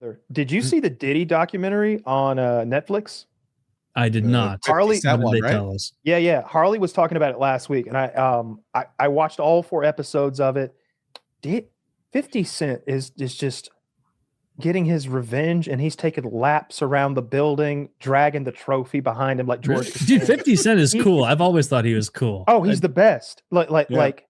brother, did you see the Diddy documentary on Netflix? I did not. Harley, what did one, they right? tell us? Yeah. Harley was talking about it last week, and I watched all 4 episodes of it. 50 Cent is just getting his revenge, and he's taking laps around the building, dragging the trophy behind him like George. Dude, 50 Cent is cool. I've always thought he was cool. Oh, he's the best. Like.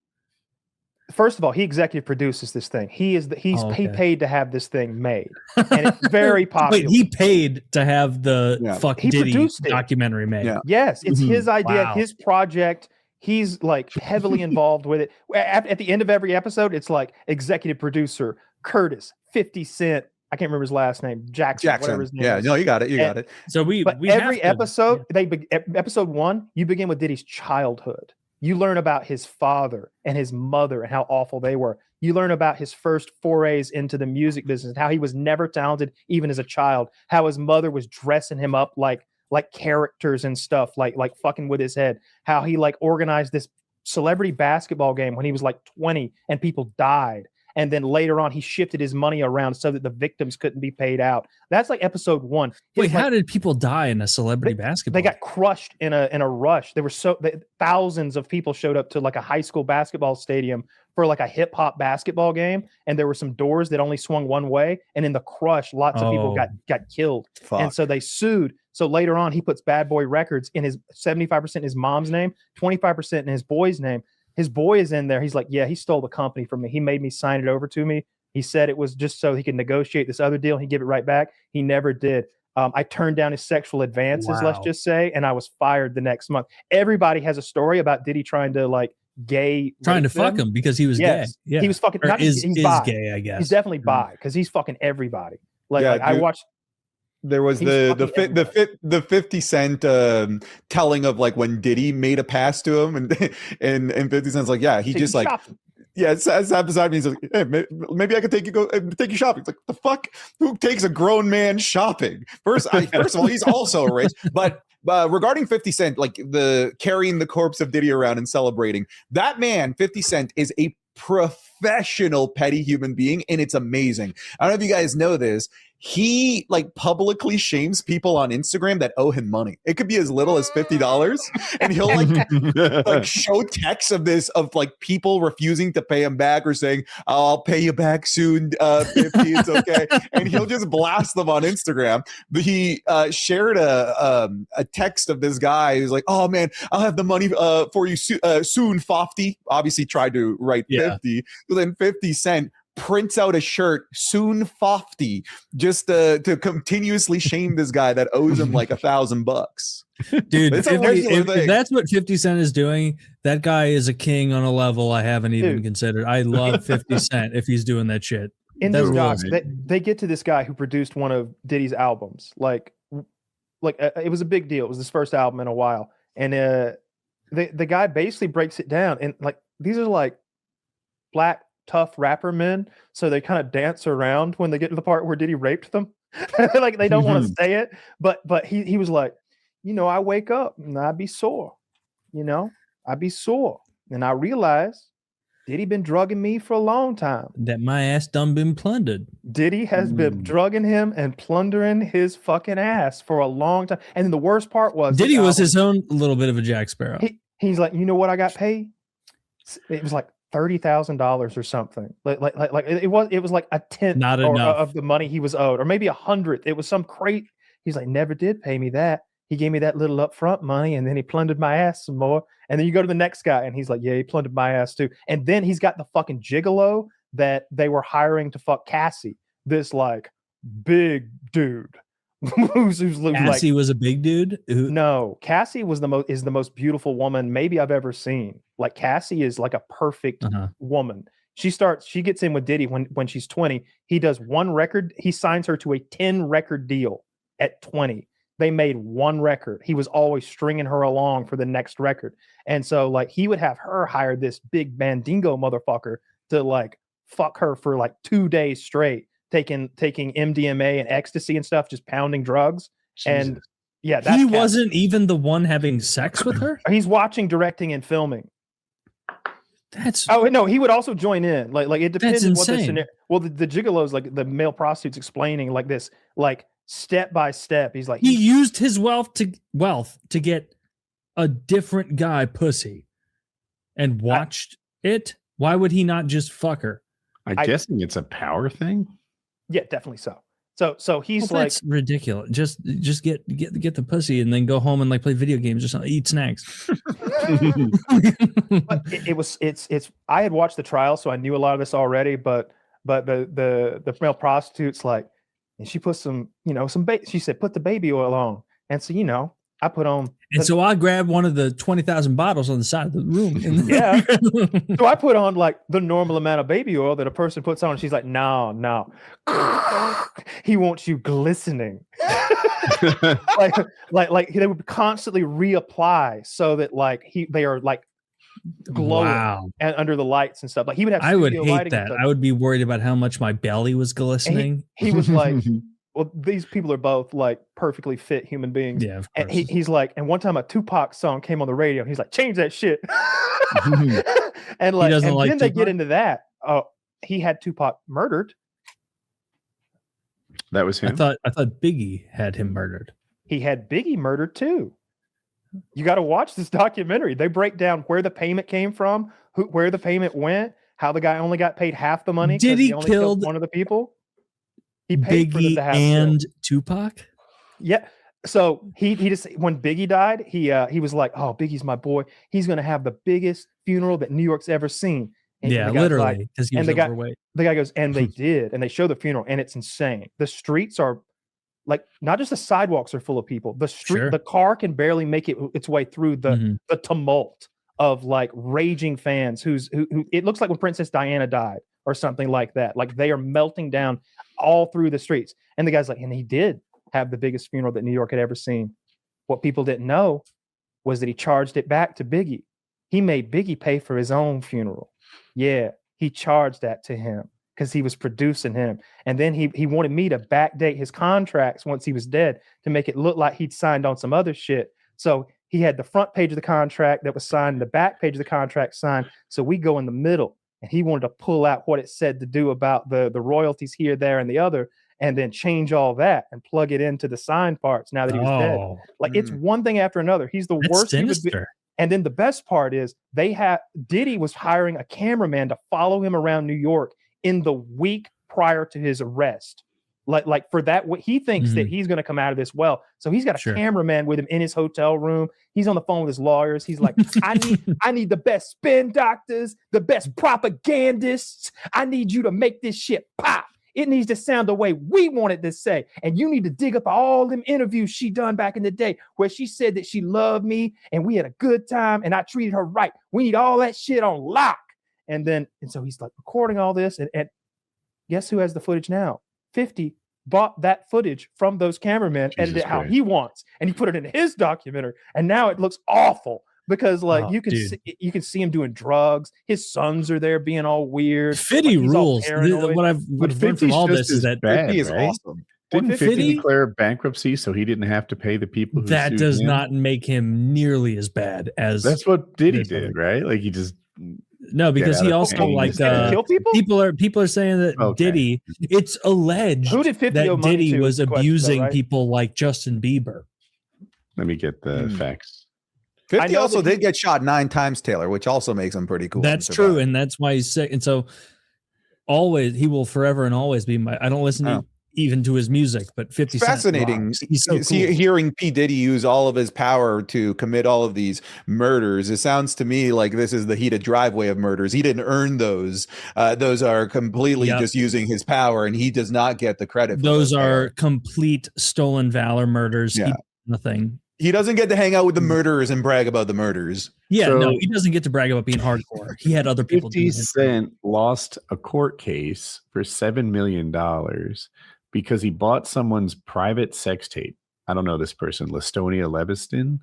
First of all, he executive produces this thing. He paid to have this thing made, and it's very popular. Wait, he paid to have the fuck Diddy documentary made. Yeah. Yes, it's his idea, Wow. his project. He's like heavily involved with it. At the end of every episode, it's like executive producer Curtis, 50 Cent. I can't remember his last name. Jackson. Whatever his name is. No, you got it. You got it. So we every episode, episode 1, you begin with Diddy's childhood. You learn about his father and his mother and how awful they were. You learn about his first forays into the music business, how he was never talented even as a child, how his mother was dressing him up like characters and stuff, like fucking with his head, how he like organized this celebrity basketball game when he was like 20 and people died. And then later on, he shifted his money around so that the victims couldn't be paid out. That's like episode 1. Wait, how did people die in a celebrity basketball? They got crushed in a rush. There were thousands of people showed up to like a high school basketball stadium for like a hip hop basketball game, and there were some doors that only swung one way. And in the crush, lots of people got killed. Fuck. And so they sued. So later on, he puts Bad Boy Records in his 75% in his mom's name, 25% in his boy's name. His boy is in there. He's like, yeah, he stole the company from me. He made me sign it over to me. He said it was just so he could negotiate this other deal. He'd give it right back. He never did. I turned down his sexual advances, let's just say, and I was fired the next month. Everybody has a story about Diddy trying to like trying to fuck him because he was gay. Yeah. He was fucking. He's bi. gay, I guess. He's definitely bi because he's fucking everybody. I watched. There was the 50 Cent telling of like when Diddy made a pass to him, and 50 Cent's like, yeah, he just like shopping. Yeah, sat beside me. He's like, hey, maybe I could take you shopping. It's like, the fuck? Who takes a grown man shopping? First of all, he's also rich. But regarding 50 Cent, like the carrying the corpse of Diddy around and celebrating, that man, 50 Cent, is a professional petty human being, and it's amazing. I don't know if you guys know this. He like publicly shames people on Instagram that owe him money. It could be as little as $50, and he'll like show texts of like people refusing to pay him back or saying, "I'll pay you back soon, 50, it's okay," and he'll just blast them on Instagram. But he shared a text of this guy who's like, "Oh man, I'll have the money for you soon, 50." Obviously, tried to write 50, but then 50 Cent prints out a shirt, soon 50, just to continuously shame this guy that owes him like $1,000. Dude, if that's what 50 Cent is doing, that guy is a king on a level I haven't even considered. I love 50 Cent if he's doing that shit. In this doc, they get to this guy who produced one of Diddy's albums. Like it was a big deal. It was his first album in a while. And the guy basically breaks it down. And like, these are like black tough rapper men, so they kind of dance around when they get to the part where Diddy raped them. Like they don't want to say it, but he was like, I wake up and I'd be sore, I'd be sore, and I realize Diddy been drugging me for a long time, that my ass done been plundered. Diddy has been drugging him and plundering his fucking ass for a long time. And then the worst part was Diddy was his own little bit of a Jack Sparrow. He's like, you know what I got paid? It was like $30,000 or something. Like it was like a tenth of the money he was owed, or maybe 100th. It was some crate. He's like, never did pay me that. He gave me that little upfront money, and then he plundered my ass some more. And then you go to the next guy, and he's like, yeah, he plundered my ass too. And then he's got the fucking gigolo that they were hiring to fuck Cassie, this like big dude. Cassie was a big dude. No, Cassie is the most beautiful woman maybe I've ever seen. Like Cassie is like a perfect woman. She gets in with Diddy when she's 20. He does one record. He signs her to a 10 record deal at 20. They made one record. He was always stringing her along for the next record. And so like he would have her hire this big Mandingo motherfucker to like fuck her for like 2 days straight, taking MDMA and ecstasy and stuff, just pounding drugs. Jesus. And yeah, he wasn't even the one having sex with her. He's watching, directing, and filming. no, he would also join in. Like it depends on what the insane. scenario. Well, the gigolos, like the male prostitutes, explaining like this, like step by step. He's like he used his wealth to get a different guy pussy, and watched it. Why would he not just fuck her? I'm guessing it's a power thing. Yeah, definitely so. So he's like, that's ridiculous. Just get the pussy and then go home and like play video games or something, eat snacks. But it's I had watched the trial, so I knew a lot of this already. But the male prostitutes, like, and she put some she said put the baby oil on, and so I put on. And so I grabbed one of the 20,000 bottles on the side of the room. Yeah. So I put on like the normal amount of baby oil that a person puts on. And she's like, no. He wants you glistening. like they would constantly reapply so that like they are like glowing and under the lights and stuff. Like he would have. I would hate that. I would be worried about how much my belly was glistening. He was like, well, these people are both like perfectly fit human beings. Yeah, of course. And he's like, and one time a Tupac song came on the radio, and he's like, change that shit. And like, and then they get into that. Oh, he had Tupac murdered. That was him. I thought Biggie had him murdered. He had Biggie murdered too. You got to watch this documentary. They break down where the payment came from, where the payment went, how the guy only got paid half the money. Did he kill one of the people? He paid Biggie for them to have and Tupac? Yeah. So he just, when Biggie died, he was like, oh, Biggie's my boy. He's gonna have the biggest funeral that New York's ever seen. And yeah, literally, because he was overweight. The guy goes, and they did, and they show the funeral, and it's insane. The streets are like, not just the sidewalks are full of people. The car can barely make its way through the tumult of like raging fans who it looks like when Princess Diana died or something like that. Like they are melting down all through the streets. And the guy's like, and he did have the biggest funeral that New York had ever seen. What people didn't know was that he charged it back to Biggie. He made Biggie pay for his own funeral. Yeah, he charged that to him because he was producing him. And then he wanted me to backdate his contracts once he was dead to make it look like he'd signed on some other shit. So he had the front page of the contract that was signed, and the back page of the contract signed. So we go in the middle, and he wanted to pull out what it said to do about the royalties here, there, and the other, and then change all that and plug it into the signed parts now that he was dead. Like it's one thing after another. He's the worst. And then the best part is Diddy was hiring a cameraman to follow him around New York in the week prior to his arrest. Like for that, what he thinks that he's going to come out of this well. So he's got a cameraman with him in his hotel room. He's on the phone with his lawyers. He's like, I need the best spin doctors, the best propagandists. I need you to make this shit pop. It needs to sound the way we want it to say. And you need to dig up all them interviews she done back in the day where she said that she loved me and we had a good time and I treated her right. We need all that shit on lock. And so he's like recording all this. And guess who has the footage now? 50 bought that footage from those cameramen, edited it how he wants, and he put it in his documentary. And now it looks awful because you can see him doing drugs. His sons are there being all weird. 50 rules. What I've learned from all this is that 50 is awesome. Didn't 50 declare bankruptcy so he didn't have to pay the people who that does not make him nearly as bad as that's what Diddy did, right? Like he just because he also kill people. People are saying that Diddy. It's alleged that Diddy was abusing people like Justin Bieber. Let me get the facts. 50 also did get shot 9 times, Taylor, which also makes him pretty cool. That's true, and that's why he's sick. And so, he will forever and always be my. I don't listen even to his music, but 50 Cent. Fascinating. He's so cool. Hearing P. Diddy use all of his power to commit all of these murders. It sounds to me like this is the heated driveway of murders. He didn't earn those. Those are completely just using his power, and he does not get the credit. Those are complete stolen valor murders. Yeah. Nothing. He doesn't get to hang out with the murderers and brag about the murders. Yeah, no, he doesn't get to brag about being hardcore. He had other people. 50 Cent lost a court case for $7 million because he bought someone's private sex tape. I don't know this person, Lastonia Leviston.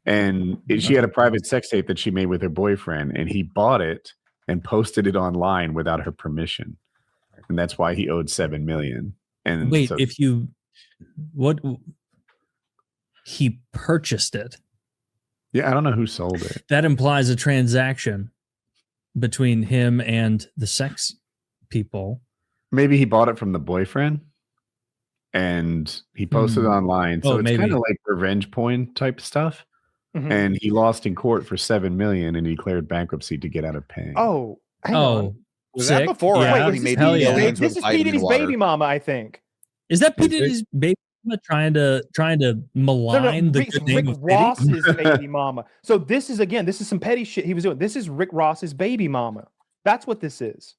And she had a private sex tape that she made with her boyfriend, and he bought it and posted it online without her permission. And that's why he owed $7 million. And wait, he purchased it. Yeah, I don't know who sold it. That implies a transaction. between him and the sex people. Maybe he bought it from the boyfriend and he posted it online. So it's kind of like revenge porn type stuff. Mm-hmm. And he lost in court for $7 million and he declared bankruptcy to get out of paying. Oh, hang on. Was that before? Yeah. Wait, he made this is P. Diddy's baby mama, I think. Is that P. Diddy's baby mama trying to malign the good name Rick of Ross's baby mama? So this is some petty shit he was doing. This is Rick Ross's baby mama. That's what this is.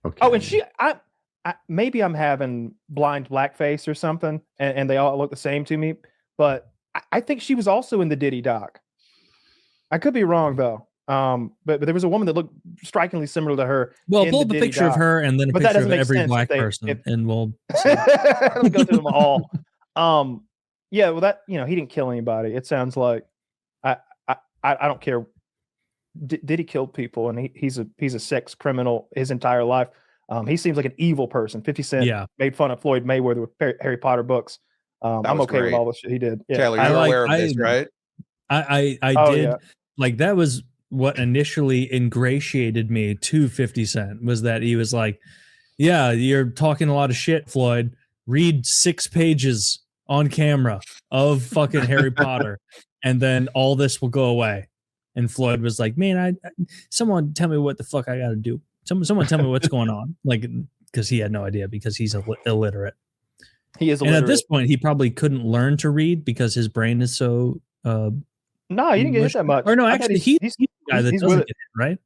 Okay. Oh, and I maybe I'm having blind blackface or something, and they all look the same to me, but I think she was also in the Diddy doc. I could be wrong though. But there was a woman that looked strikingly similar to her. Well, pull up a picture of her and then a picture of every black person, and we'll go through them all. Yeah, well, that he didn't kill anybody. It sounds like I don't care. Diddy killed people, and he's a sex criminal his entire life. He seems like an evil person. 50 Cent made fun of Floyd Mayweather with Harry Potter books. I'm okay with all the shit he did. Yeah. Taylor, you're aware of this, right? I did. Yeah. Like that was what initially ingratiated me to 50 Cent was that he was like, yeah, you're talking a lot of shit, Floyd. Read 6 pages on camera of fucking Harry Potter, and then all this will go away. And Floyd was like, man, someone tell me what the fuck I got to do. Someone tell me what's going on. Like, because he had no idea because he's illiterate. He is illiterate. And at this point, he probably couldn't learn to read because his brain is so... no, he didn't get hit that much. Or no, actually, he's the guy that doesn't get hit, right?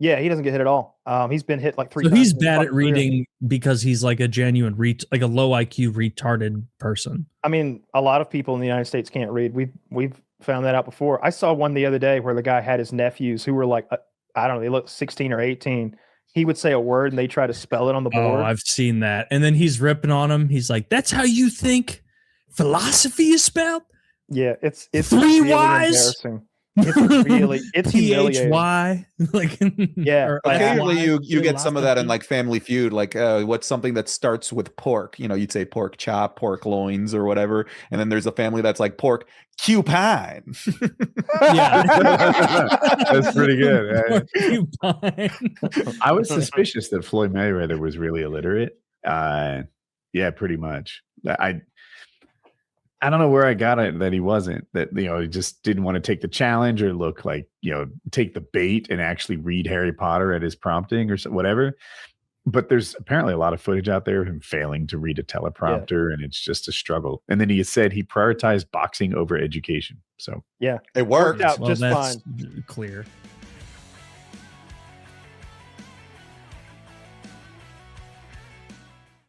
Yeah, he doesn't get hit at all. He's been hit like 3 times. So he's bad at reading because he's like a genuine, like a low IQ retarded person. I mean, a lot of people in the United States can't read. We've found that out before. I saw one the other day where the guy had his nephews who were like, I don't know, they look 16 or 18. He would say a word and they try to spell it on the board. Oh, I've seen that. And then he's ripping on him. He's like, that's how you think philosophy is spelled? Yeah, it's 3 really Y's. Embarrassing. It's humiliating. PHY. Like, yeah. Occasionally you get some of that in like Family Feud, like what's something that starts with pork? You'd say pork chop, pork loins, or whatever, and then there's a family that's like pork cupine. Yeah, that's pretty good. I was suspicious that Floyd Mayweather was really illiterate. Yeah, pretty much. I don't know where I got it that he wasn't, that, he just didn't want to take the challenge or look like, take the bait and actually read Harry Potter at his prompting or whatever. But there's apparently a lot of footage out there of him failing to read a teleprompter, and it's just a struggle. And then he said he prioritized boxing over education. So yeah, it worked out well, just that's fine. Clear.